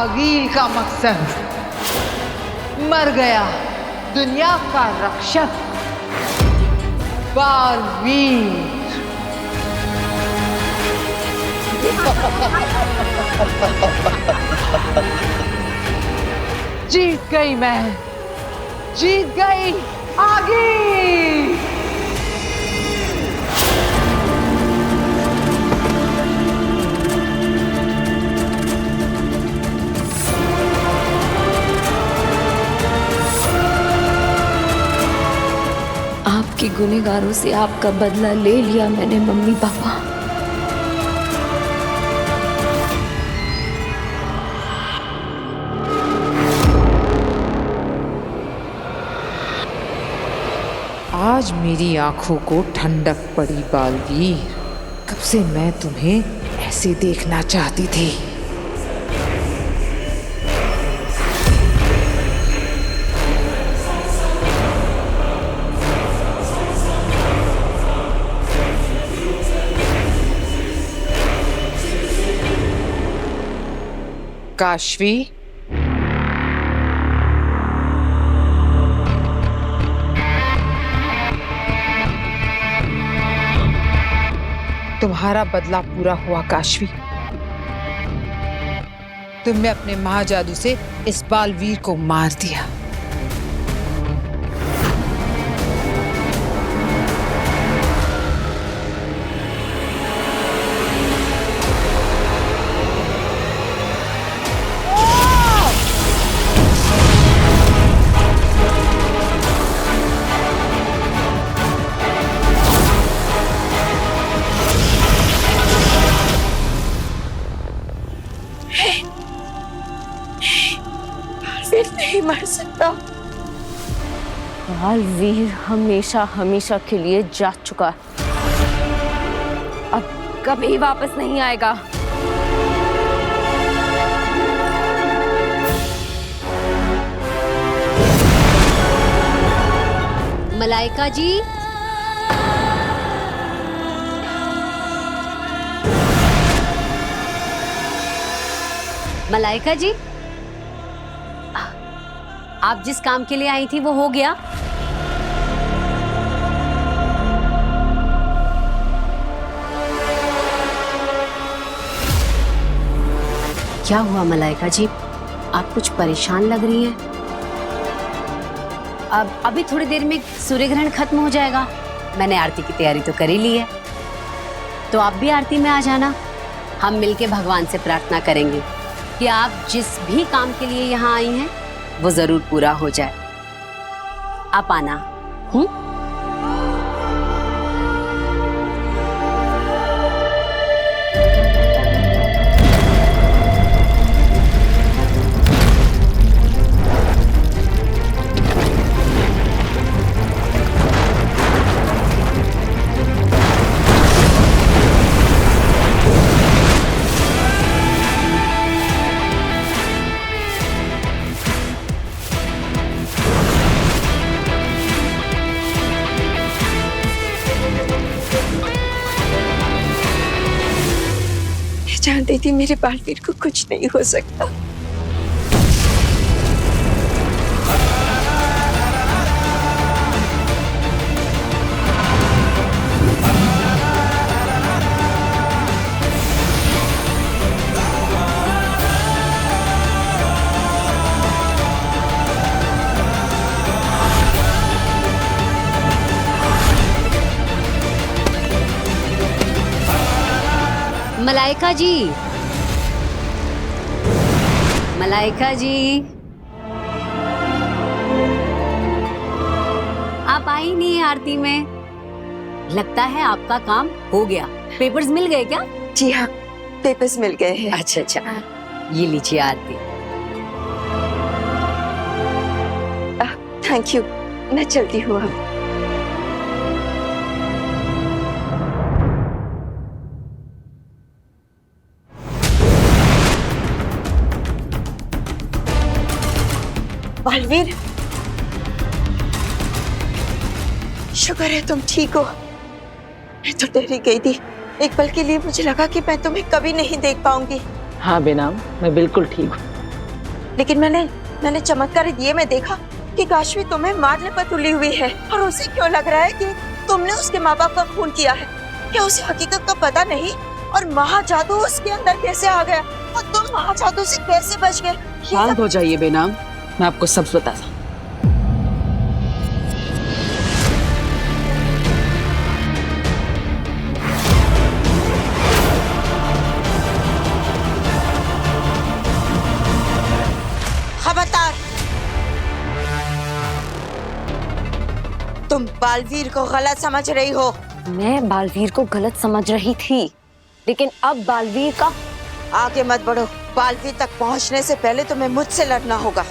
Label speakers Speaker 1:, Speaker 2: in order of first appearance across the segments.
Speaker 1: जागीर का मकसद। मर गया दुनिया का रक्षक बालवीर। जीत गई मैं, जीत गई आगे।
Speaker 2: आपके गुनहगारों से आपका बदला ले लिया मैंने मम्मी पापा।
Speaker 1: आज मेरी आंखों को ठंडक पड़ी बालवीर। कब से मैं तुम्हें ऐसे देखना चाहती थी। काशवी, तुम्हारा बदला पूरा हुआ काशवी। तुमने अपने महाजादू से इस बालवीर को मार दिया।
Speaker 2: नहीं मर सकता। बालवीर हमेशा हमेशा के लिए जा चुका, अब कभी वापस नहीं आएगा।
Speaker 3: मलाइका जी, मलाइका जी, आप जिस काम के लिए आई थी वो हो गया? क्या हुआ मलाइका जी, आप कुछ परेशान लग रही हैं। अब अभी थोड़ी देर में सूर्य ग्रहण खत्म हो जाएगा। मैंने आरती की तैयारी तो कर ही ली है, तो आप भी आरती में आ जाना। हम मिलके भगवान से प्रार्थना करेंगे कि आप जिस भी काम के लिए यहाँ आई हैं वो जरूर पूरा हो जाए। आप आना।
Speaker 2: जानती थी मेरे बालवीर को कुछ नहीं हो सकता।
Speaker 3: मलाइका जी, मलाइका जी, आप आई नहीं है आरती में। लगता है आपका काम हो गया। पेपर्स मिल गए क्या?
Speaker 2: जी हाँ, पेपर्स मिल गए हैं।
Speaker 3: अच्छा अच्छा, ये लीजिए आरती।
Speaker 2: थैंक यू, मैं चलती हूँ अब। बालवीर, शुक्र है तुम ठीक हो। मैं तो डर ही गई थी। एक पल के लिए मुझे लगा कि मैं तुम्हें कभी नहीं देख पाऊंगी।
Speaker 4: हाँ बेनाम, मैं बिल्कुल ठीक हूँ। लेकिन मैंने चमत्कारी दिए में देखा कि काशवी तुम्हें मारने पर तुली हुई है, और उसे क्यों लग रहा है कि तुमने उसके माँ बाप का खून किया है? क्या उसे हकीकत का पता नहीं? और महाजादू उसके अंदर कैसे आ गया, और तुम महाजादू से कैसे बच गए?
Speaker 5: शांत हो जाइए बेनाम, मैं आपको सब बताता।
Speaker 4: खबरदार, तुम बालवीर को गलत समझ रही हो।
Speaker 2: मैं बालवीर को गलत समझ रही थी, लेकिन अब बालवीर का
Speaker 4: आगे मत बढ़ो। बालवीर तक पहुंचने से पहले तुम्हें मुझसे लड़ना होगा।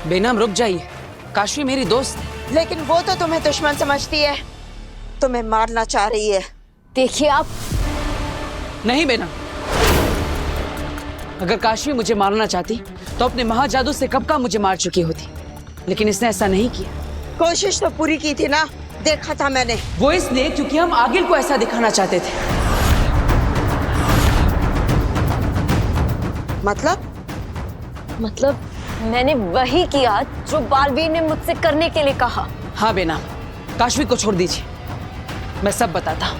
Speaker 5: बेनाम रुक जाइए, काशवी मेरी दोस्त है।
Speaker 4: लेकिन वो तो तुम्हें दुश्मन समझती है, तुम्हें मारना चाह रही है।
Speaker 2: देखिए आप।
Speaker 5: नहीं बेनाम, अगर काशवी मुझे मारना चाहती तो अपने महाजादू से कब का मुझे मार चुकी होती, लेकिन इसने ऐसा नहीं किया।
Speaker 4: कोशिश तो पूरी की थी ना, देखा था मैंने।
Speaker 5: वो इसलिए क्योंकि हम आगिल को ऐसा दिखाना चाहते थे।
Speaker 2: मतलब मैंने वही किया जो बालवीर ने मुझसे करने के लिए कहा।
Speaker 5: हाँ बेनाम, काशवी को छोड़ दीजिए, मैं सब बताता हूँ।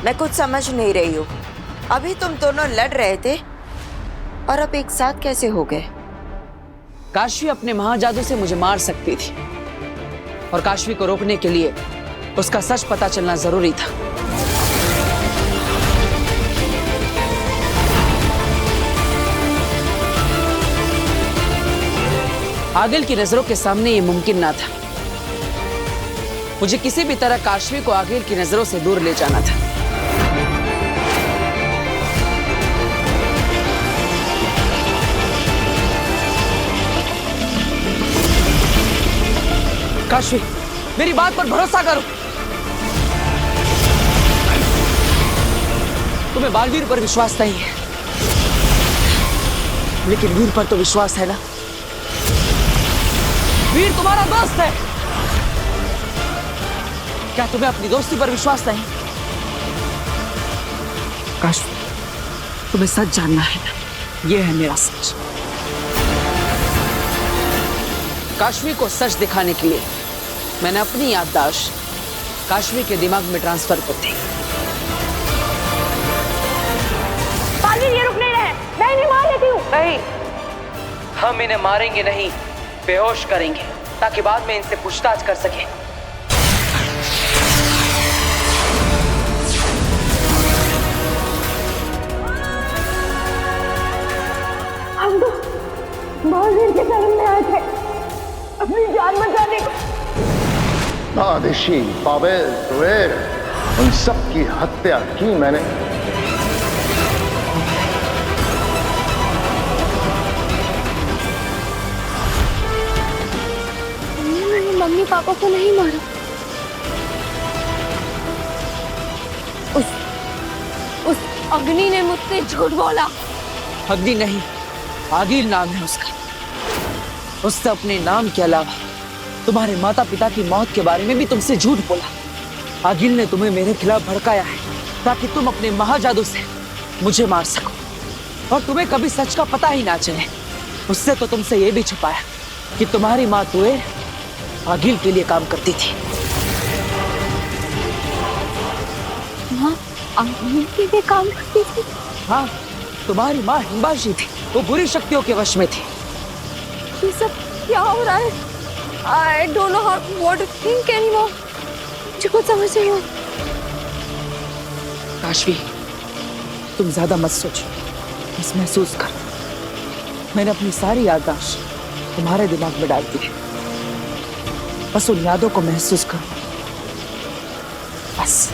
Speaker 4: मैं कुछ समझ नहीं रही हूँ। अभी तुम दोनों लड़ रहे थे और अब एक साथ कैसे हो गए?
Speaker 5: काशवी अपने महाजादू से मुझे मार सकती थी, और काशवी को रोकने के लिए उसका सच पता चलना जरूरी था। आगिल की नजरों के सामने ये मुमकिन ना था। मुझे किसी भी तरह काशवी को आगिल की नजरों से दूर ले जाना था। काशवी, मेरी बात पर भरोसा करो। तुम्हें बालवीर पर विश्वास नहीं है, लेकिन वीर पर तो विश्वास है ना। वीर तुम्हारा दोस्त है, क्या तुम्हें अपनी दोस्ती पर विश्वास नहीं? काशवी, तुम्हें सच जानना है ना, यह है मेरा सच। काशवी को सच दिखाने के लिए मैंने अपनी याददाश्त काशवी के दिमाग में ट्रांसफर कर दी।
Speaker 2: बालवीर ये रुक नहीं रहे, मैं इन्हें मार लेती हूँ।
Speaker 5: नहीं, हम इन्हें मारेंगे नहीं, बेहोश करेंगे, ताकि बाद में इनसे पूछताछ कर सके।
Speaker 2: हम तो बालवीर के शरण में आए थे अपनी जान बचाने को।
Speaker 6: नादिशी, पावेल, तुवेर, उन सब की हत्या की मैंने।
Speaker 2: मैंने मम्मी पापा को नहीं मारा। उस अग्नि ने मुझसे झूठ बोला।
Speaker 5: अग्नि नहीं, आगिल नाम है उसका। उसने अपने नाम के अलावा तुम्हारे माता पिता की मौत के बारे में भी तुमसे झूठ बोला। आगिल ने तुम्हें मेरे खिलाफ भड़काया है ताकि तुम अपने महाजादू से मुझे मार सको, और तुम्हें कभी सच का पता ही ना चले। उससे तो तुमसे ये भी छुपाया कि तुम्हारी माँ तुए आगिल के लिए काम करती थी।
Speaker 2: माँ आगिल के लिए काम करती थी?
Speaker 5: हाँ, तुम्हारी माँ हिंबाशी थी, वो बुरी शक्तियों के वश में थी।
Speaker 2: ये सब क्या हो रहा है? I don't know what to think anymore. मुझे कुछ समझ नहीं आ।
Speaker 5: काशवी, तुम ज्यादा मत सोचो, बस महसूस कर। मैंने अपनी सारी याददाश्त तुम्हारे दिमाग में डाल दी है, बस उन यादों को महसूस करो, बस।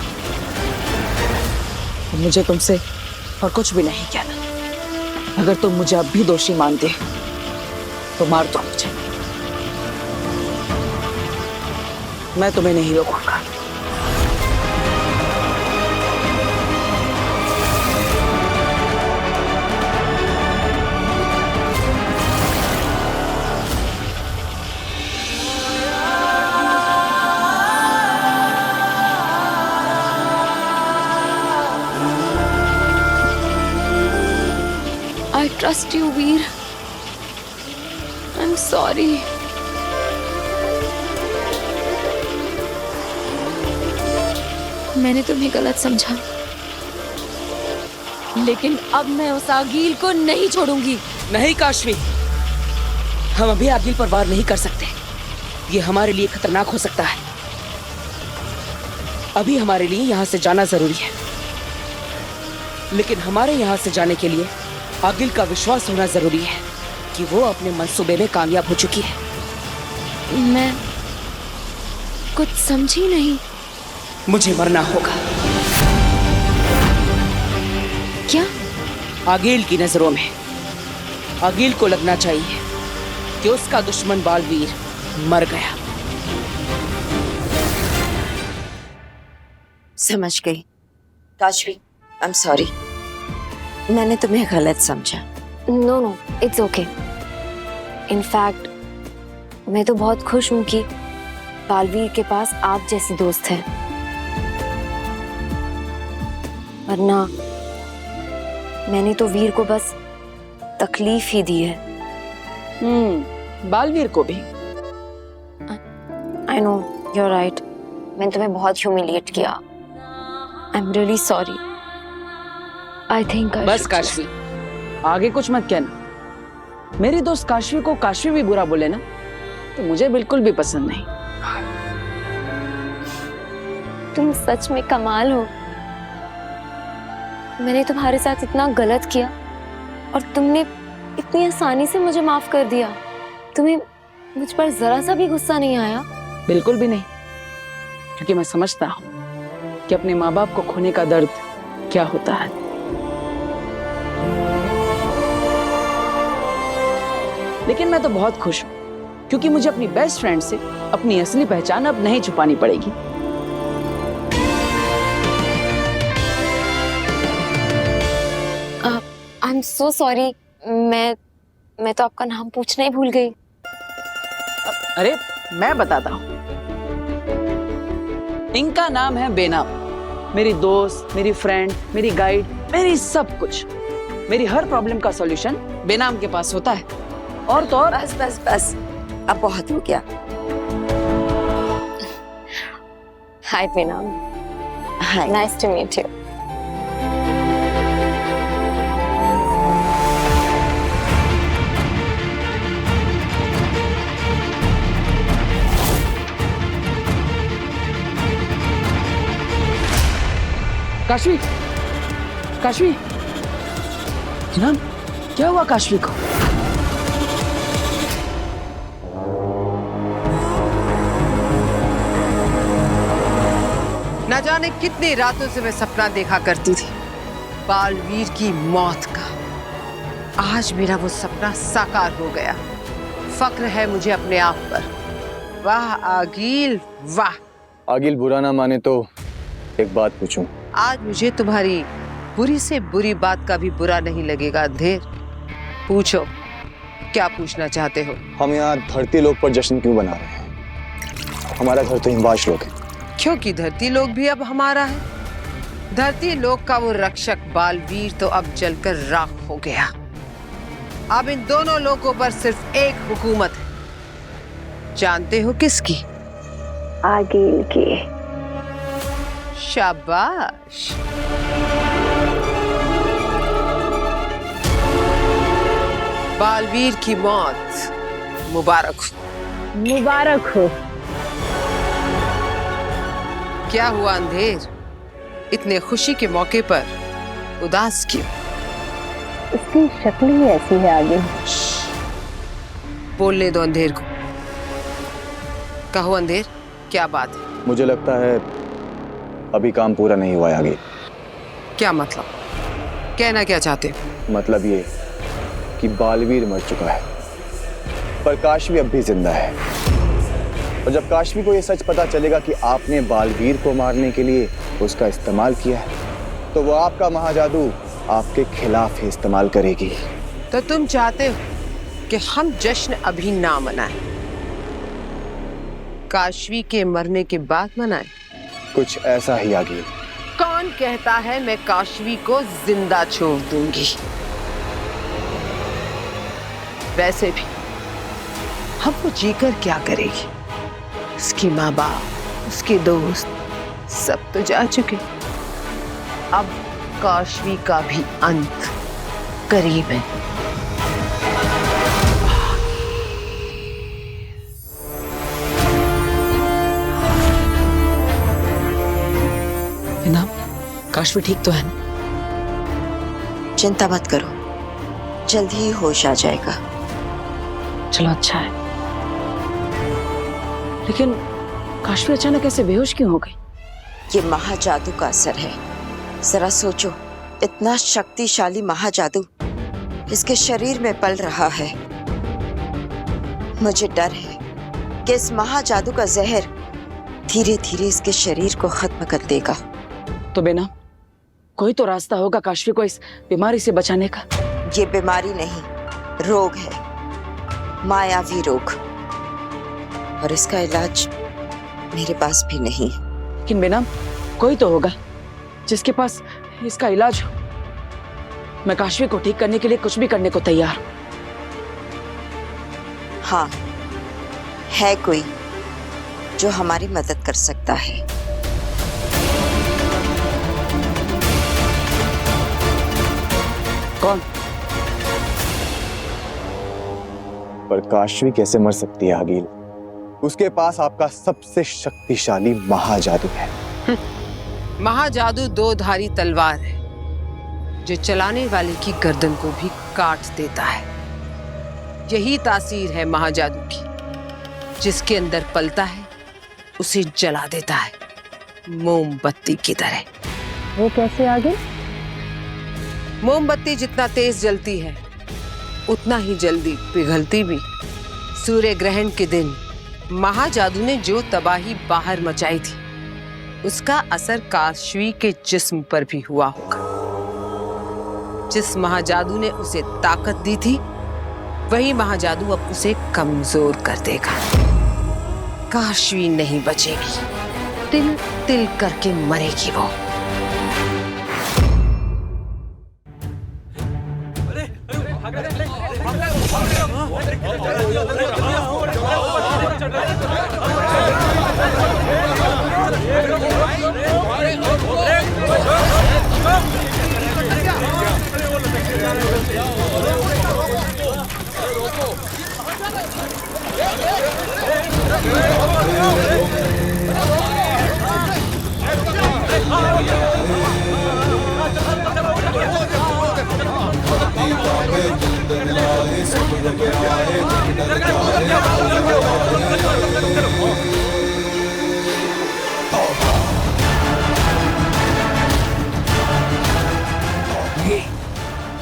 Speaker 5: मुझे तुमसे और कुछ भी नहीं कहना। अगर तुम मुझे अब भी दोषी मानते हो तो मार दो मुझे, मैं तुम्हें नहीं रोकूंगा।
Speaker 2: trust you, Veer. I'm sorry. मैंने तुम्हें गलत समझा, लेकिन अब मैं उस आगील को नहीं छोड़ूंगी.
Speaker 5: नहीं काशवी, हम अभी आगिल पर वार नहीं कर सकते. ये हमारे लिए खतरनाक हो सकता है. अभी हमारे लिए यहाँ से जाना जरूरी है, लेकिन हमारे यहाँ से जाने के लिए आगिल का विश्वास होना जरूरी है कि वो अपने मंसूबे में कामयाब हो चुकी है.
Speaker 2: मैं कुछ समझी नहीं.
Speaker 5: मुझे मरना होगा.
Speaker 2: क्या?
Speaker 5: आगिल की नजरों में आगिल को लगना चाहिए कि उसका दुश्मन बालवीर मर गया.
Speaker 4: समझ गई. Kashvi, I am sorry. मैंने तुम्हें गलत समझा.
Speaker 2: No no, it's okay. In fact मैं तो बहुत खुश हूँ कि बालवीर के पास आप जैसी दोस्त है, वरना मैंने तो वीर को बस तकलीफ ही दी है.
Speaker 5: बालवीर को भी.
Speaker 2: I know, you are right. मैंने तुम्हें बहुत ह्यूमिलिएट किया. I am really sorry. I think
Speaker 5: बस काशवी, आगे कुछ मत कहना. मेरी दोस्त काशवी को काशवी भी बुरा बोले ना, तो मुझे बिल्कुल भी पसंद नहीं.
Speaker 2: तुम सच में कमाल हो. मैंने तुम्हारे साथ इतना गलत किया और तुमने इतनी आसानी से मुझे माफ कर दिया. तुम्हें मुझ पर जरा सा भी गुस्सा नहीं आया?
Speaker 5: बिल्कुल भी नहीं, क्योंकि मैं समझता हूँ कि अपने माँ बाप को खोने का दर्द क्या होता है. लेकिन मैं तो बहुत खुश हूँ, क्योंकि मुझे अपनी बेस्ट फ्रेंड से अपनी असली पहचान अब नहीं छुपानी पड़ेगी.
Speaker 2: I am so sorry. मैं तो आपका नाम पूछना ही भूल गई.
Speaker 5: अरे मैं बताता हूँ. इनका नाम है बेनाम. मेरी दोस्त, मेरी फ्रेंड, मेरी गाइड, मेरी सब कुछ. मेरी हर प्रॉब्लम का सॉल्यूशन बेनाम के पास होता है. और तो और.
Speaker 4: बस बस बस, अब बहुत हो गया.
Speaker 2: Hi Benaam.
Speaker 4: Hi.
Speaker 2: Nice to meet you.
Speaker 5: Kashvi, Kashvi, Benaam, क्या हुआ काशवी को?
Speaker 1: न जाने कितनी रातों से मैं सपना देखा करती थी बालवीर की मौत का. आज मेरा वो सपना साकार हो गया. फक्र है मुझे अपने आप पर. वाह आगिल, वाह.
Speaker 7: आगिल बुरा ना माने तो एक बात पूछूं?
Speaker 1: आज मुझे तुम्हारी बुरी से बुरी बात का भी बुरा नहीं लगेगा. अंधेर, पूछो, क्या पूछना चाहते हो?
Speaker 7: हम यहाँ धरती लोक पर जश्न क्यों बना रहे हैं? हमारा घर तो हिमवाश लोक है.
Speaker 1: क्योंकि धरती लोक भी अब हमारा है. धरती लोक का वो रक्षक बालवीर तो अब जलकर राख हो गया. अब इन दोनों लोकों पर सिर्फ एक हुकूमत है. जानते हो किसकी?
Speaker 2: आगिल की.
Speaker 1: शाबाश. बालवीर की मौत मुबारक हो.
Speaker 3: मुबारक हो.
Speaker 1: क्या हुआ अंधेर, इतने खुशी के मौके पर उदास क्यों?
Speaker 3: इसकी शक्ल ही ऐसी है आगिल.
Speaker 1: बोलने दो अंधेर को. कहो अंधेर, क्या बात है?
Speaker 7: मुझे लगता है अभी काम पूरा नहीं हुआ है आगे.
Speaker 1: क्या मतलब? कहना क्या चाहते हो?
Speaker 7: मतलब ये कि बालवीर मर चुका है, पर काशवी अब भी जिंदा है. और जब काशवी को ये सच पता चलेगा कि आपने बालवीर को मारने के लिए उसका इस्तेमाल किया है, तो वो आपका महाजादू आपके खिलाफ ही इस्तेमाल करेगी.
Speaker 1: तो तुम चाहते हो कि हम जश्न अभी ना मनाएं, काशवी के मरने के बाद मनाएं?
Speaker 7: कुछ ऐसा ही आगे.
Speaker 1: कौन कहता है मैं काशवी को जिंदा छोड़ दूंगी? वैसे भी अब वो जीकर क्या करेगी? उसकी माँ बाप, उसके दोस्त सब तो जा चुके। अब काशवी का भी अंत करीब है।
Speaker 5: ना काशवी ठीक तो है ना?
Speaker 4: चिंता मत करो, जल्दी ही होश आ जाएगा।
Speaker 5: चलो अच्छा है। लेकिन काशवी अचानक ऐसे बेहोश क्यों हो गई?
Speaker 4: ये महाजादू का असर है। जरा सोचो, इतना शक्तिशाली महाजादू इसके शरीर में पल रहा है। मुझे डर है कि इस महाजादू का जहर धीरे धीरे इसके शरीर को खत्म कर देगा।
Speaker 5: तो बेना, कोई तो रास्ता होगा काशवी को इस बीमारी से बचाने का।
Speaker 4: ये बीमारी नहीं, रोग है, मायावी रोग, और इसका इलाज मेरे पास भी नहीं है।
Speaker 5: लेकिन बेना, कोई तो होगा जिसके पास इसका इलाज हो। मैं काशवी को ठीक करने के लिए कुछ भी करने को तैयार हूं।
Speaker 4: हाँ, है कोई जो हमारी मदद कर सकता है।
Speaker 5: कौन?
Speaker 7: पर काशवी कैसे मर सकती है आगिल? उसके पास आपका सबसे शक्तिशाली महाजादू है।
Speaker 1: महाजादू दो धारी तलवार है जो चलाने वाले की गर्दन को भी काट देता है। यही तासीर है महाजादू की। जिसके अंदर पलता है उसे जला देता है, मोमबत्ती की तरह।
Speaker 2: वो कैसे आगे?
Speaker 1: मोमबत्ती जितना तेज जलती है उतना ही जल्दी पिघलती भी। सूर्य ग्रहण के दिन महाजादू ने जो तबाही बाहर मचाई थी उसका असर काशवी के जिस्म पर भी हुआ होगा। जिस महाजादू ने उसे ताकत दी थी वही महाजादू अब उसे कमजोर कर देगा। काशवी नहीं बचेगी, तिल तिल करके मरेगी वो।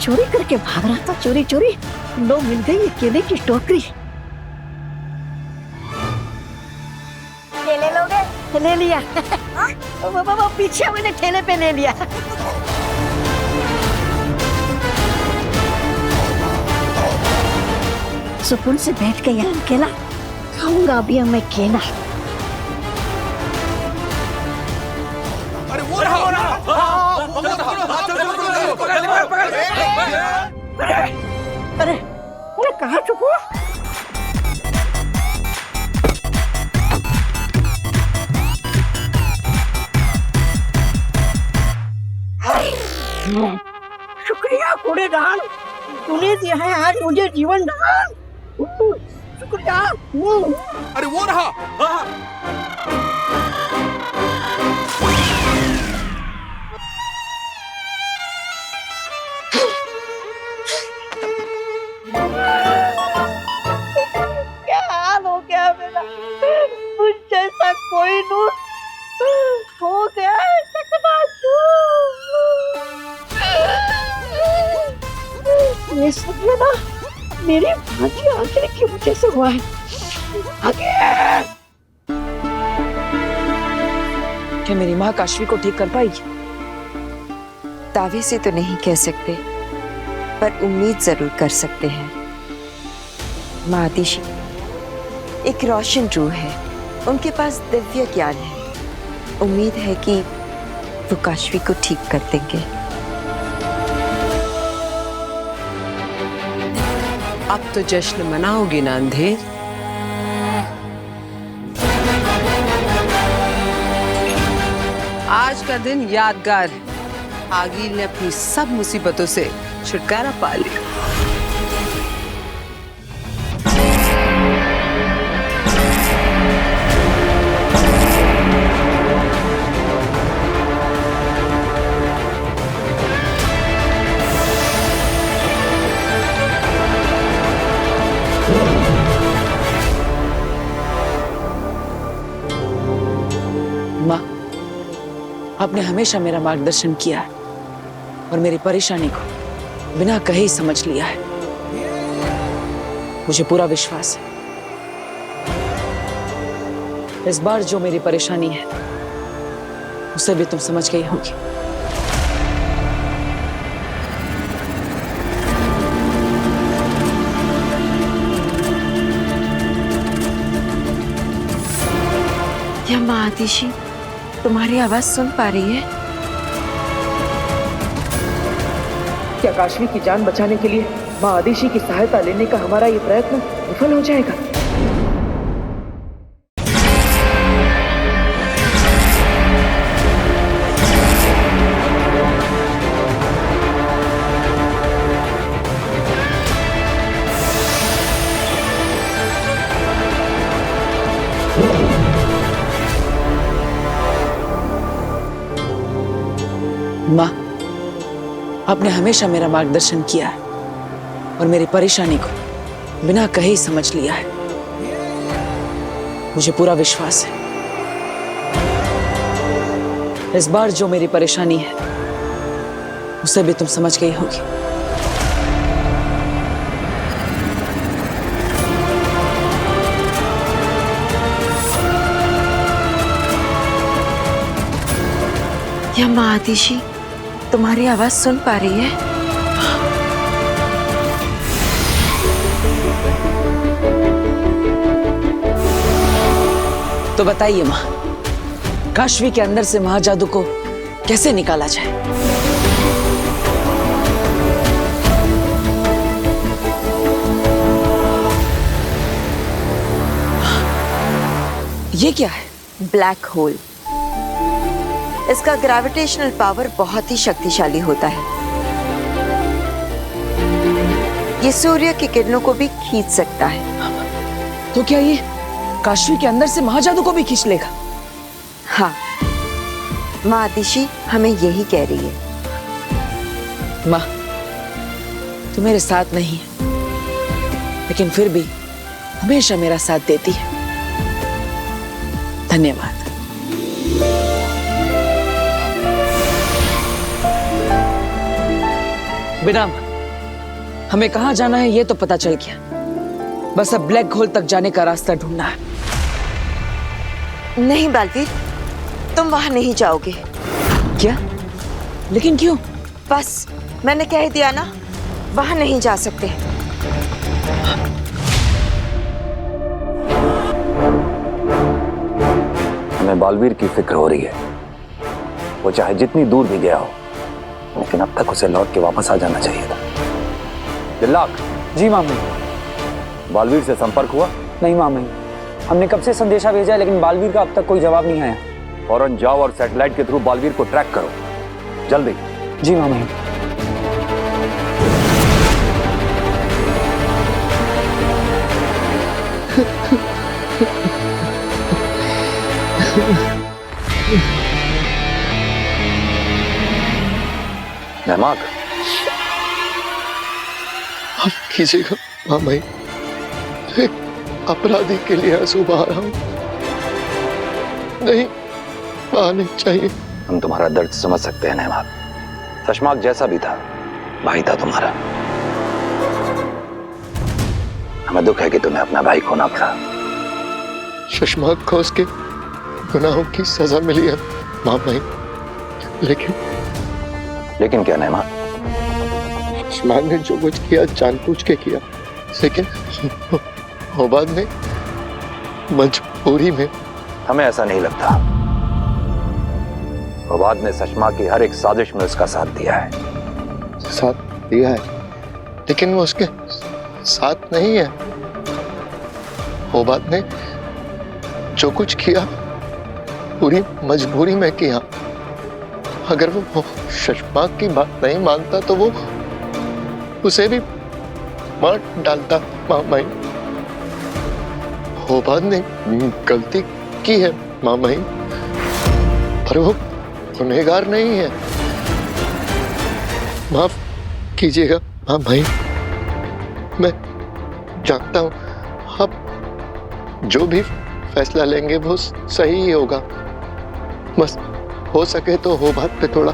Speaker 8: चोरी करके भाग रहा था, चोरी चोरी लो मिल गई ये केले की टोकरी। केले लोगे? ले लिया। वो पीछे मैंने ठेले पे ले लिया। सुकून से बैठ के यहाँ केला खाऊंगा अभी मैं केला। अरे अरे कहाँ चुप हुआ? शुक्रिया कूड़ेदान, तूने दिया है आज मुझे जीवन दान। शुक्रिया।
Speaker 9: अरे वो रहा।
Speaker 8: क्या हाल हो गया मेरा? मुझ जैसा कोई नूर हो गया है ये सब ना मेरी भांजी आखिर की वजह से हुआ है। आगे
Speaker 5: क्या मेरी माँ काशवी को ठीक कर पाएगी?
Speaker 4: दावे से तो नहीं कह सकते, पर उम्मीद जरूर कर सकते हैं। माँ आदिशि एक रोशन रूह है, उनके पास दिव्य ज्ञान है। उम्मीद है कि वो काशवी को ठीक कर देंगे।
Speaker 1: अब तो जश्न मनाओगी ना अंधेर? आज का दिन यादगार है। आगिल ने अपनी सब मुसीबतों से छुटकारा पा लिया।
Speaker 5: माँ, आपने हमेशा मेरा मार्गदर्शन किया है और मेरी परेशानी को बिना कहे ही समझ लिया है। मुझे पूरा विश्वास है इस बार जो मेरी परेशानी है उसे भी तुम समझ गई होगी।
Speaker 4: क्या माँ आतिशी तुम्हारी आवाज सुन पा रही है?
Speaker 5: क्या काशवी की जान बचाने के लिए माँ आदिशी की सहायता लेने का हमारा ये प्रयत्न विफल हो जाएगा? माँ, आपने हमेशा मेरा मार्गदर्शन किया है और मेरी परेशानी को बिना कहे ही समझ लिया है। मुझे पूरा विश्वास है इस बार जो मेरी परेशानी है उसे भी तुम समझ गई होगी।
Speaker 4: क्या माँ आतिशी तुम्हारी आवाज सुन पा रही है?
Speaker 5: तो बताइए माँ, काशवी के अंदर से महाजादू को कैसे निकाला जाए? ये क्या है?
Speaker 4: Black hole. इसका ग्रेविटेशनल पावर बहुत ही शक्तिशाली होता है। ये सूर्य की किरणों को भी खींच सकता है।
Speaker 5: तो क्या ये काशवी के अंदर से महाजादू को भी खींच लेगा?
Speaker 4: हाँ, माँ आतिशी हमें यही कह रही है।
Speaker 5: माँ, तू मेरे साथ नहीं है, लेकिन फिर भी हमेशा मेरा साथ देती है। धन्यवाद। बिना हमें कहाँ जाना है ये तो पता चल गया, बस अब ब्लैक होल तक जाने का रास्ता ढूंढना है।
Speaker 4: नहीं बालवीर, तुम वहां नहीं जाओगे।
Speaker 5: क्या? लेकिन क्यों?
Speaker 4: बस मैंने कह दिया ना, वहां नहीं जा सकते।
Speaker 10: हमें बालवीर की फिक्र हो रही है। वो चाहे जितनी दूर भी गया हो, लेकिन अब तक उसे लौट के वापस आ जाना चाहिए था। दिल्लाक।
Speaker 11: जी मामी।
Speaker 10: बालवीर से संपर्क हुआ?
Speaker 11: नहीं मामी, हमने कब से संदेशा भेजा है लेकिन बालवीर का अब तक कोई जवाब नहीं आया।
Speaker 10: फौरन जाओ और सैटेलाइट के थ्रू बालवीर को ट्रैक करो, जल्दी।
Speaker 11: जी मामी।
Speaker 10: महमाक,
Speaker 6: आप कीजिएगा हाँ भाई, एक अपराधी के लिए आंसू बहा रहा हूं, नहीं बहाने चाहिए।
Speaker 10: हम तुम्हारा दर्द समझ सकते हैं नहमाक। शशमाक जैसा भी था, भाई था तुम्हारा। हमें दुख है कि तुम्हें अपना भाई खोना पड़ा।
Speaker 6: शशमाक को उसके गुनाहों की सजा मिली है माँ भाई,
Speaker 10: लेकिन क्या नहमाक?
Speaker 6: शशमाक ने जो कुछ किया जानबूझ के किया, लेकिन ओबाद ने मजबूरी में।
Speaker 10: हमें ऐसा नहीं लगता। ओबाद ने शशमाक की हर एक साजिश में उसका साथ दिया है।
Speaker 6: साथ दिया है, लेकिन वो उसके साथ नहीं है। वो बात ने जो कुछ किया पूरी मजबूरी में किया। अगर वो शशमाक की बात नहीं मानता तो वो उसे भी मार डालता। मामाई, वो बात ने गलती की है मामाई, पर वो गुनहगार नहीं है। माफ कीजिएगा मामाई, मैं जानता हूं आप जो भी फैसला लेंगे वो सही ही होगा। बस हो सके तो वो बात पे थोड़ा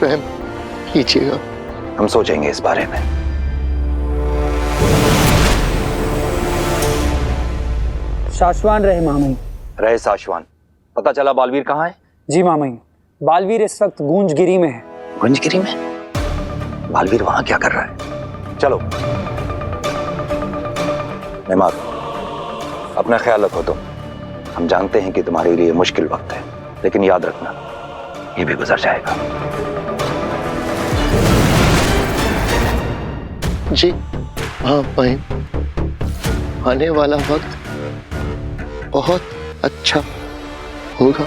Speaker 6: रहम कीजिएगा।
Speaker 10: हम सोचेंगे इस बारे में।
Speaker 11: शाश्वान रहे मामई।
Speaker 10: रहे साशवान। पता चला बालवीर कहाँ है?
Speaker 11: जी मामई, बालवीर इस वक्त गूंजगिरी में है।
Speaker 10: गुंजगिरी में? बालवीर वहां क्या कर रहा है? चलो नेमार, अपना ख्याल रखो तुम। हम जानते हैं कि तुम्हारे लिए मुश्किल वक्त है, लेकिन याद रखना ये भी गुजर जाएगा।
Speaker 6: जी हाँ भाई, आने वाला वक्त बहुत अच्छा होगा।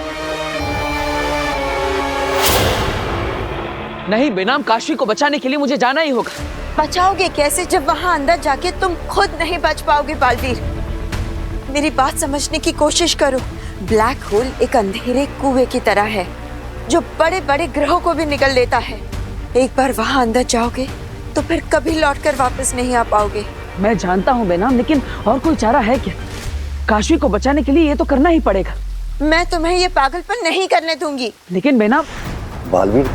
Speaker 5: नहीं बेनाम, काशी को बचाने के लिए मुझे जाना ही होगा।
Speaker 4: बचाओगे कैसे जब वहां अंदर जाके तुम खुद नहीं बच पाओगे बालवीर? मेरी बात समझने की कोशिश करो। ब्लैक होल एक अंधेरे कुएं की तरह है जो बड़े बड़े ग्रहों को भी निगल लेता है। एक बार वहां अंदर जाओगे तो फिर कभी लौटकर वापस नहीं आ पाओगे।
Speaker 5: मैं जानता हूँ बेनाम, लेकिन और कोई चारा है क्या? काशी को बचाने के लिए ये तो करना ही पड़ेगा।
Speaker 4: मैं तुम्हें ये पागलपन नहीं करने दूंगी।
Speaker 5: लेकिन बेनाम,
Speaker 10: बालवीर,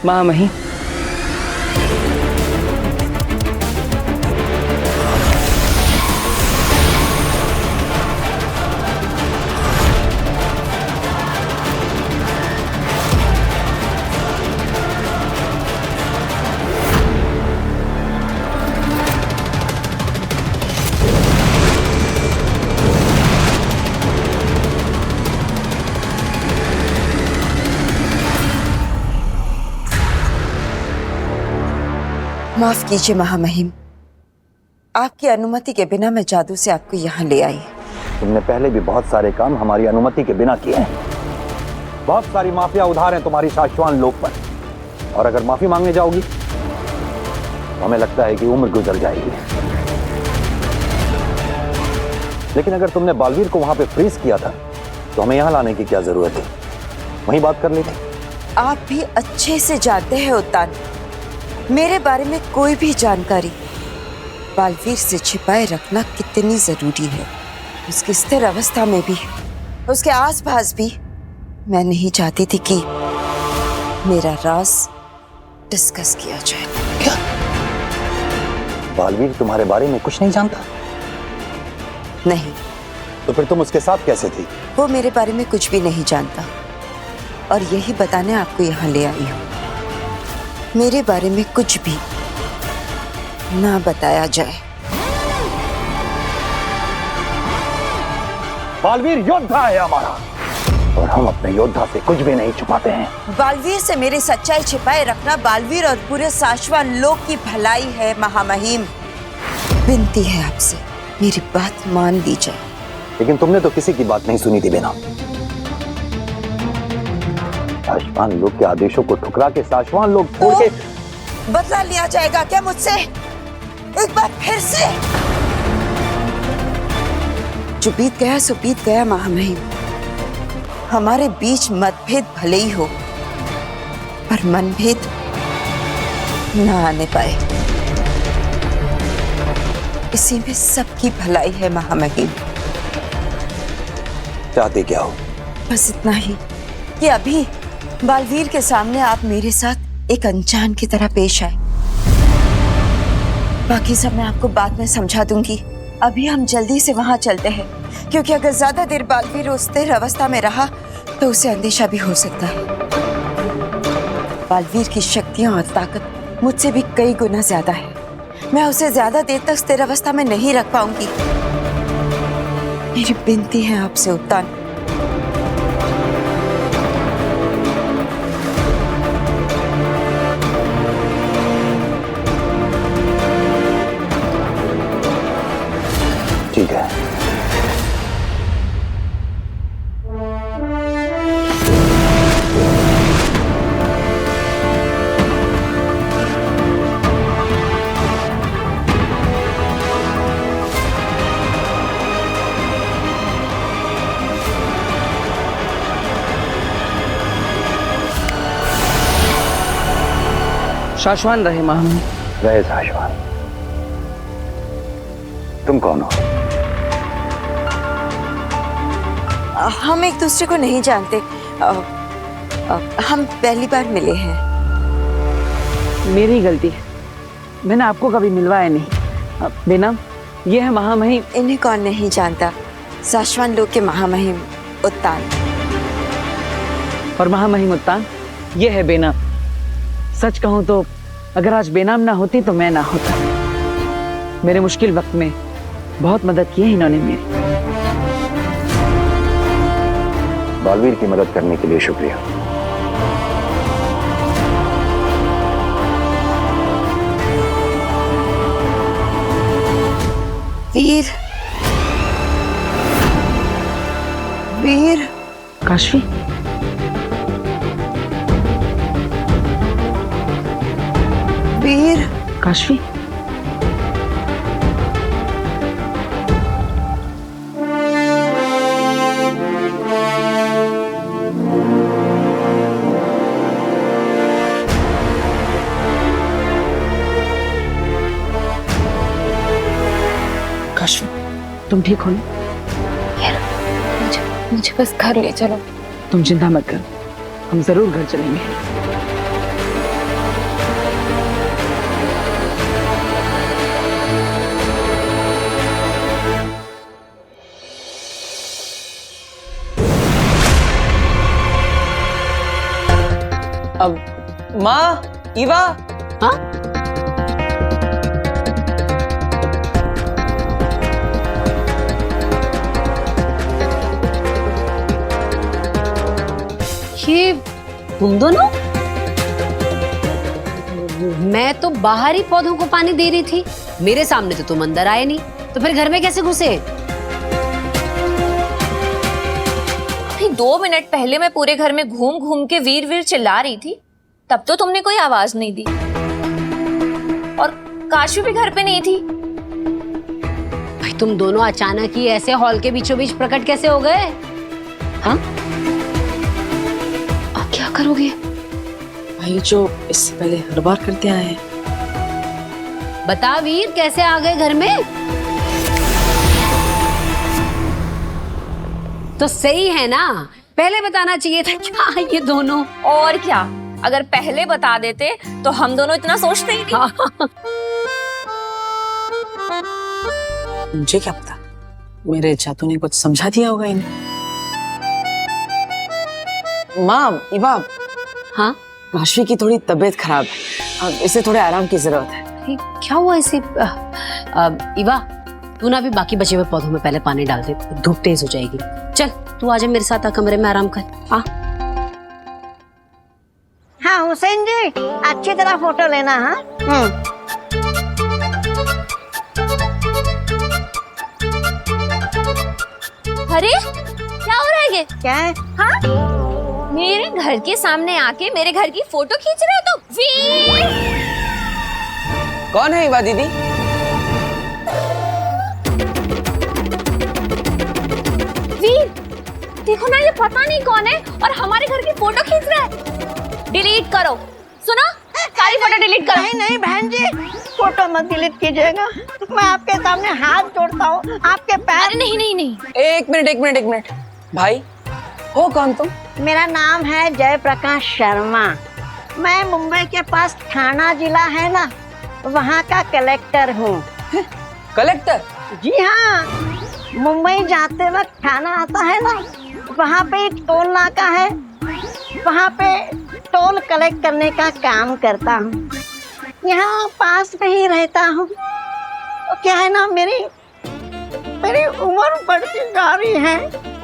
Speaker 5: मामही,
Speaker 4: माफ कीजिए महामहिम, आपकी अनुमति के बिना मैं जादू से आपको यहाँ ले आई।
Speaker 10: तुमने पहले भी बहुत सारे काम हमारी अनुमति के बिना किए हैं। बहुत सारी माफिया उधार हैं तुम्हारी शाश्वान लोक पर, और अगर माफी मांगने जाओगी तो हमें लगता है कि उम्र गुजर जाएगी। लेकिन अगर तुमने बालवीर को वहां पे फ्रीज किया था तो हमें यहां लाने की क्या जरूरत थी? वहीं बात कर लेते।
Speaker 4: आप भी अच्छे से जानते हैं उत्तान, मेरे बारे में कोई भी जानकारी बालवीर से छिपाए रखना कितनी जरूरी है। उसकी स्थिर अवस्था में भी, उसके आसपास भी मैं नहीं चाहती थी कि मेरा राज डिस्कस किया जाए।
Speaker 10: क्या बालवीर तुम्हारे बारे में कुछ नहीं जानता?
Speaker 4: नहीं।
Speaker 10: तो फिर तुम उसके साथ कैसे थी?
Speaker 4: वो मेरे बारे में कुछ भी नहीं जानता, और यही बताने आपको यहाँ ले आई हूँ। मेरे बारे में कुछ भी ना बताया जाए।
Speaker 10: बालवीर योद्धा है हमारा, और हम अपने योद्धा से कुछ भी नहीं छुपाते हैं।
Speaker 4: बालवीर से मेरी सच्चाई छिपाए रखना बालवीर और पूरे शाश्वान लोक की भलाई है महामहिम। विनती है आपसे, मेरी बात मान ली जाए।
Speaker 10: लेकिन तुमने तो किसी की बात नहीं सुनी थी बेनाम। शाश्वान लोग के आदेशों को ठुकरा के शाश्वान लोग छोड़ के
Speaker 4: बदला लिया जाएगा क्या मुझसे? एक बार फिर से? जो बीत गया सो बीत गया महामहिम। हमारे बीच मतभेद भले ही हो, पर मनभेद ना आने पाए, इसी में सबकी भलाई है महामहिम।
Speaker 10: चाहते क्या हो?
Speaker 4: बस इतना ही कि अभी बालवीर के सामने आप मेरे साथ एक अनजान की तरह पेश आए। बाकी सब मैं आपको बाद में समझा दूंगी। अभी हम जल्दी से वहां चलते हैं, क्योंकि अगर ज्यादा देर बालवीर उस स्थिर अवस्था में रहा तो उसे अंदेशा भी हो सकता है। बालवीर की शक्तियां और ताकत मुझसे भी कई गुना ज्यादा है। मैं उसे ज्यादा देर तक स्थिर अवस्था में नहीं रख पाऊंगी। मेरी विनती है आपसे उत्तान,
Speaker 10: ठीक है।
Speaker 5: शाश्वान रहे महामहिम।
Speaker 10: रहे शाश्वान। तुम कौन हो?
Speaker 4: हम एक दूसरे को नहीं जानते। हम पहली बार मिले हैं।
Speaker 5: मेरी गलती है, मैंने आपको कभी मिलवाया नहीं। बेनम, ये है महामहिम।
Speaker 4: इन्हें कौन नहीं जानता? शाश्वान लोक के महामहिम उत्तान।
Speaker 5: और महामहिम उत्तान, ये है बेनम। सच कहूं तो अगर आज बेनाम ना होती तो मैं ना होता। मेरे मुश्किल वक्त में बहुत मदद की है इन्होंने मेरी।
Speaker 10: बालवीर की मदद करने के लिए शुक्रिया।
Speaker 4: वीर, वीर।
Speaker 5: काशवी,
Speaker 4: वीर।
Speaker 5: काशवी, काशवी, तुम ठीक हो ना?
Speaker 2: मुझे बस घर ले चलो।
Speaker 5: तुम चिंता मत करो, हम जरूर घर चलेंगे। अब माँ, ईवा।
Speaker 3: हाँ? ये तुम दोनों? मैं तो बाहर ही पौधों को पानी दे रही थी, मेरे सामने तो तुम अंदर आए नहीं, तो फिर घर में कैसे घुसे?
Speaker 2: अभी 2 मिनट पहले मैं पूरे घर में घूम घूम के वीर वीर चिल्ला रही थी, तब तो तुमने कोई आवाज नहीं दी। और काशवी भी घर पे नहीं थी।
Speaker 3: भाई तुम दोनों अचानक ही ऐसे हॉल के बीचों बीच प्रकट कैसे हो गए? हाँ?
Speaker 2: अब क्या करोगे?
Speaker 5: भाई जो इससे पहले हर बार करते आए हैं।
Speaker 3: बता वीर, कैसे आ गए घर में? तो सही है ना, पहले बताना चाहिए था। क्या ये दोनों?
Speaker 2: और क्या, अगर पहले बता देते तो हम दोनों इतना सोचते ही नहीं।
Speaker 5: मुझे क्या पता, मेरे चातू ने कुछ समझा दिया होगा इन्हें। माँ, ईवा।
Speaker 3: हाँ?
Speaker 5: काशवी की थोड़ी तबीयत खराब है, अब इसे थोड़े आराम की जरूरत है।
Speaker 3: क्या हुआ इसे? ईवा, तू ना भी बाकी बचे हुए पौधों में पहले पानी डाल दे, धूप तेज हो जाएगी। चल तू आजा मेरे साथ, कमरे में आराम कर।
Speaker 8: हाँ हुसैन जी, अच्छी तरह फोटो लेना। हाँ
Speaker 2: अरे क्या हो रहा है ये?
Speaker 8: क्या है?
Speaker 2: हाँ? मेरे घर के सामने आके मेरे घर की फोटो खींच रहे हो तो वीर?
Speaker 5: कौन है ईवा दीदी?
Speaker 2: वीर, देखो ना, ये पता नहीं कौन है और हमारे घर की फोटो खींच रहा है। डिलीट करो। सुनो, सारी फोटो डिलीट करो।
Speaker 8: नहीं नहीं बहन जी, फोटो मत डिलीट कीजिएगा। मैं आपके सामने हाथ जोड़ता हूँ, आपके पैर।
Speaker 2: अरे नहीं नहीं नहीं,
Speaker 5: एक मिनट। भाई, हो कौन तुम?
Speaker 8: मेरा नाम है जयप्रकाश शर्मा। मैं मुंबई के पास ठाणा जिला है ना, वहाँ का कलेक्टर हूँ।
Speaker 5: कलेक्टर?
Speaker 8: जी हाँ, मुंबई जाते वक्त ठाणा आता है ना, वहाँ पे एक टोल नाका है, वहाँ पे टोल कलेक्ट करने का काम करता हूँ। यहाँ पास में ही रहता हूँ। तो क्या है ना, मेरी उम्र बढ़ती जा रही है,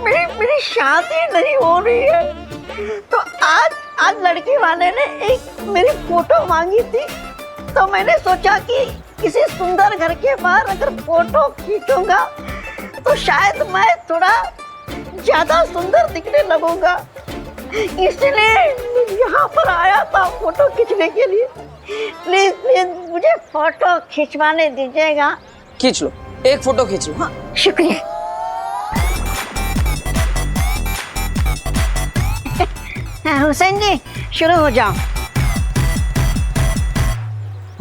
Speaker 8: मेरी शादी नहीं हो रही है। तो आज लड़की वाले ने एक मेरी फोटो मांगी थी, तो मैंने सोचा कि किसी सुंदर घर के बाहर अगर फोटो खींचूंगा तो शायद मैं थोड़ा ज्यादा सुंदर दिखने लगूंगा, इसलिए यहाँ पर आया था फोटो खींचने के लिए। प्लीज प्लीज मुझे फोटो खिंचवाने दीजिएगा।
Speaker 5: खींच लो, एक फोटो खींच लो।
Speaker 8: हाँ, शुक्रिया। हुसैन जी शुरू हो जाओ।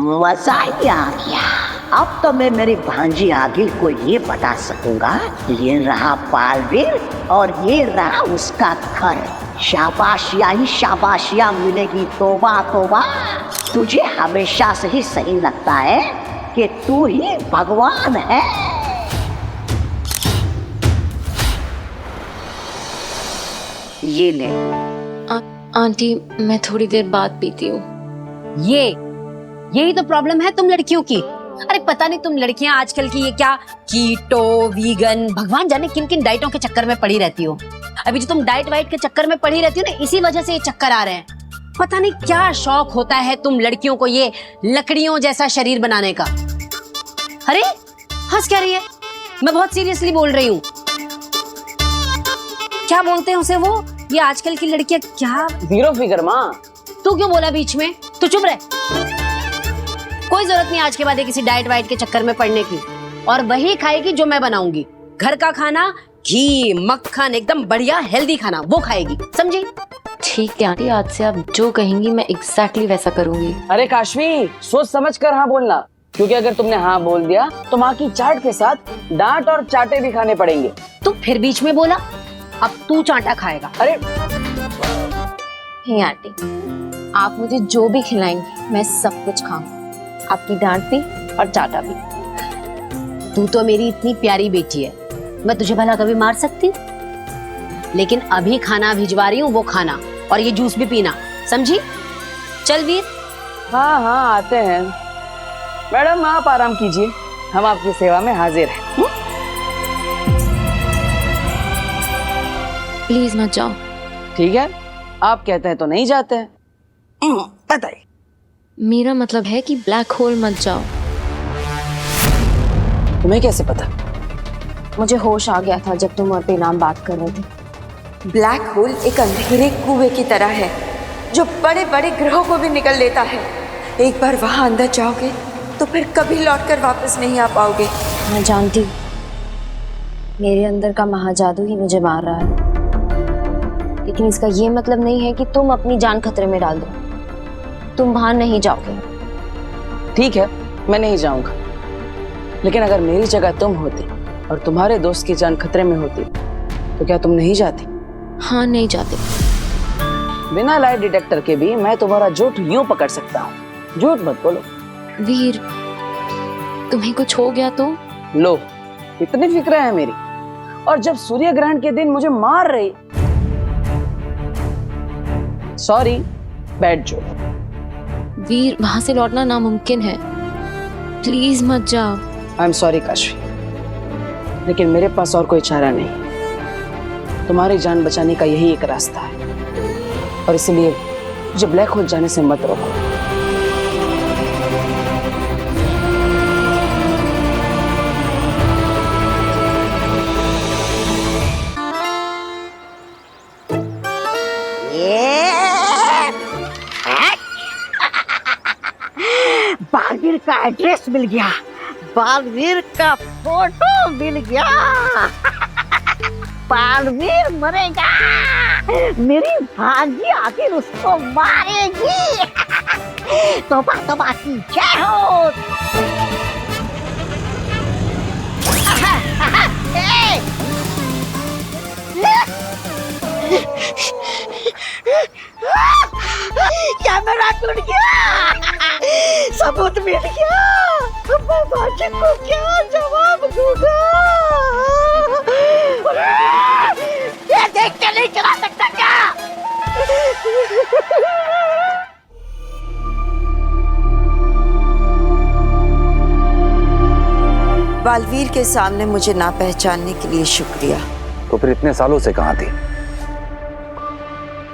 Speaker 12: मजा ही आ गया। अब तो मैं मेरी भांजी आदिल को ये बता सकूंगा, ये रहा बालवीर और ये रहा उसका घर। शाबाशिया ही शाबाशिया मिलेगी। तोबा तोबा, तुझे हमेशा से ही सही लगता है कि तू ही भगवान है। ये ले।
Speaker 2: आंटी मैं थोड़ी देर बाद पीती हूँ।
Speaker 3: यही तो प्रॉब्लम है तुम लड़कियों की। अरे पता नहीं तुम लड़कियां आजकल की ये क्या कीटो, वीगन, भगवान जाने किन किन डाइटों के चक्कर में पड़ी रहती हो। अभी जो तुम डाइट वाइट के चक्कर में पड़ी रहती हो ना, इसी वजह से ये चक्कर आ रहे हैं। पता नहीं क्या शौक होता है तुम लड़कियों को ये लकड़ियों जैसा शरीर बनाने का। अरे हंस क्या रही है? मैं बहुत सीरियसली बोल रही हूँ। क्या बोलते हैं उसे वो, ये आजकल की लड़कियां क्या?
Speaker 5: जीरो फिगर माँ।
Speaker 3: तू क्यों बोला बीच में? तू चुप रहे। कोई जरूरत नहीं आज के बाद किसी डाइट वाइट के चक्कर में पड़ने की। और वही खाएगी जो मैं बनाऊंगी। घर का खाना, घी, मक्खन, एकदम बढ़िया हेल्दी खाना, वो खाएगी, समझी?
Speaker 2: ठीक है आंटी, आज से आप जो कहेंगी मैं एग्जैक्टली वैसा करूंगी।
Speaker 5: अरे काशवी, सोच समझ कर हाँ बोलना, क्योंकि अगर तुमने हाँ बोल दिया तो माँ की चाट के साथ डांट और चाटे भी खाने पड़ेंगे।
Speaker 3: तू फिर बीच में बोला, अब तू चाटा खाएगा।
Speaker 5: अरे
Speaker 2: हे आंटी, आप मुझे जो भी खिलाएंगी मैं सब कुछ खाऊंगी, आपकी डांट भी और चाटा भी।
Speaker 3: तू तो मेरी इतनी प्यारी बेटी है, मैं तुझे भला कभी मार सकती? लेकिन अभी खाना भिजवा रही हूँ, वो खाना और ये जूस भी पीना, समझी? चल वीर।
Speaker 5: हाँ हाँ आते हैं। मैडम आप आराम कीजिए, हम आपकी सेवा में हाजिर हैं।
Speaker 2: प्लीज मत जाओ।
Speaker 5: ठीक है, आप कहते हैं तो नहीं जाते हैं। बताइए।
Speaker 2: मेरा मतलब है कि ब्लैक होल मत जाओ।
Speaker 5: तुम्हें कैसे पता?
Speaker 2: मुझे होश आ गया था जब तुम और बेनाम बात कर रहे थे।
Speaker 4: ब्लैक होल एक अंधेरे कुएं की तरह है जो बड़े बड़े ग्रहों को भी निकल लेता है। एक बार वहां अंदर जाओगे तो फिर कभी लौटकर वापस नहीं आ पाओगे।
Speaker 2: मैं जानती, मेरे अंदर का महाजादू ही मुझे मार रहा है, लेकिन इसका ये मतलब नहीं है कि तुम अपनी जान खतरे में डाल दो। तुम बाहर नहीं जाओगे।
Speaker 5: ठीक है, मैं नहीं जाऊंगा, लेकिन अगर मेरी जगह तुम होती और तुम्हारे दोस्त की जान खतरे में होती तो क्या तुम नहीं जाती?
Speaker 2: हाँ, नहीं जाते।
Speaker 5: बिना लाई डिटेक्टर के भी मैं तुम्हारा झूठ यूं पकड़ सकता हूँ। झूठ मत बोलो।
Speaker 2: वीर, तुम्हें कुछ हो गया तो?
Speaker 5: लो, इतनी फिक्र है मेरी, और जब सूर्य ग्रहण के दिन मुझे मार रही। Sorry, bad joke.
Speaker 2: वीर, वहां से लौटना नामुमकिन है, प्लीज मत जाओ।
Speaker 5: आई एम सॉरी काशवी, लेकिन मेरे पास और कोई चारा नहीं। तुम्हारी जान बचाने का यही एक रास्ता है, और इसलिए मुझे ब्लैक होल जाने से मत रोको।
Speaker 8: बालवीर का एड्रेस मिल गया, बालवीर का फोटो मिल गया। बालवीर मरेगा, मेरी भांजी आखिर उसको मारेगी। तोबा तोबा की जय हो। कैमरा टूट गया, सबूत मिल गया। मैं भांजी को क्या जवाब दूंगा? ये देख
Speaker 4: बालवीर के सामने मुझे ना पहचानने के लिए शुक्रिया।
Speaker 10: तो फिर इतने सालों से कहां थी?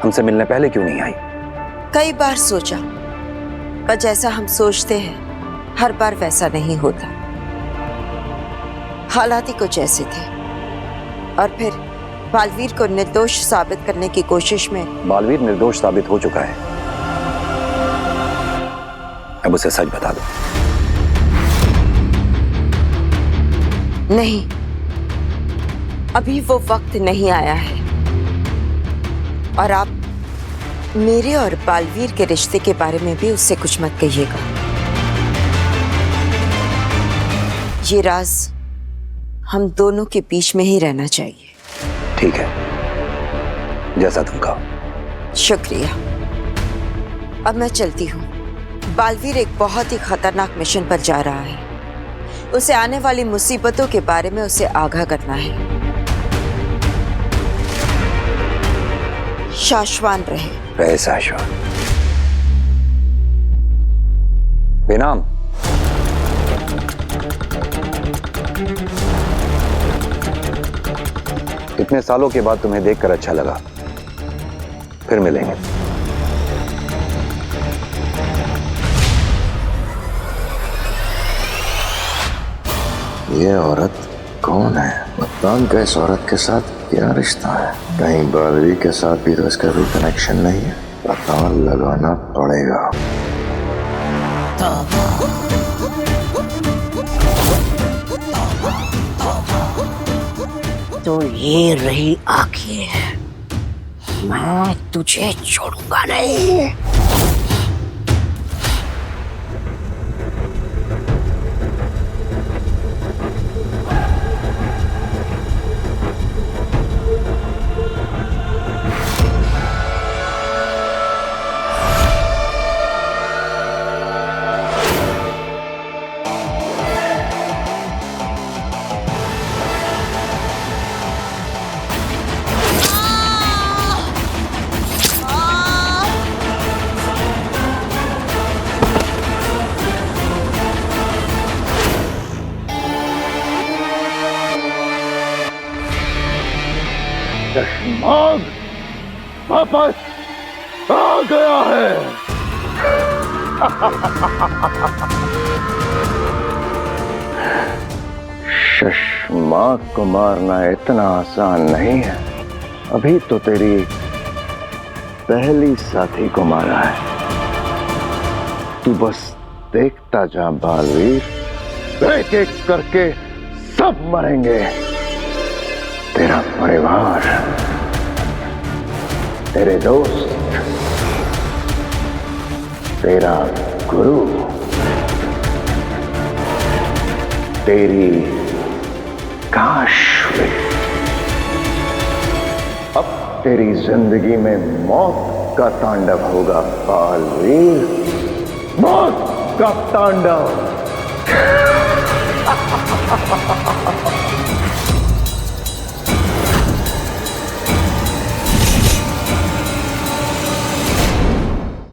Speaker 10: हमसे मिलने पहले क्यों नहीं आई?
Speaker 4: कई बार सोचा, पर जैसा हम सोचते हैं हर बार वैसा नहीं होता। हालात ही कुछ ऐसे थे। और फिर बालवीर को निर्दोष साबित करने की कोशिश में।
Speaker 10: बालवीर निर्दोष साबित हो चुका है। अब उसे सच बता दो।
Speaker 4: नहीं, अभी वो वक्त नहीं आया है। और आप मेरे और बालवीर के रिश्ते के बारे में भी उससे कुछ मत कहिएगा। ये राज हम दोनों के बीच में ही रहना चाहिए।
Speaker 10: ठीक है, जैसा तुम कहो।
Speaker 4: शुक्रिया। अब मैं चलती हूँ। बालवीर एक बहुत ही खतरनाक मिशन पर जा रहा है। उसे आने वाली मुसीबतों के बारे में उसे आगाह करना है। शाश्वान रहे।
Speaker 10: शाश्वान। बेनाम। इतने सालों के बाद तुम्हें देखकर अच्छा लगा। फिर मिलेंगे।
Speaker 6: ये औरत कौन है? बताऊं का इस औरत के साथ क्या रिश्ता है? कहीं बालवीर के साथ भी तो इसका कोई कनेक्शन नहीं है। पता लगाना पड़ेगा।
Speaker 12: तो ये रही आंखें, मैं तुझे छोड़ूंगा नहीं।
Speaker 6: शशमाग वापस आ गया है। शशमाग को मारना इतना आसान नहीं है। अभी तो तेरी पहली साथी को मारा है। तू बस देखता जा बालवीर, एक एक करके सब मरेंगे। तेरा परिवार, तेरे दोस्त, तेरा गुरु, तेरी काशवी। अब तेरी जिंदगी में मौत का तांडव होगा बालवीर, मौत का तांडव।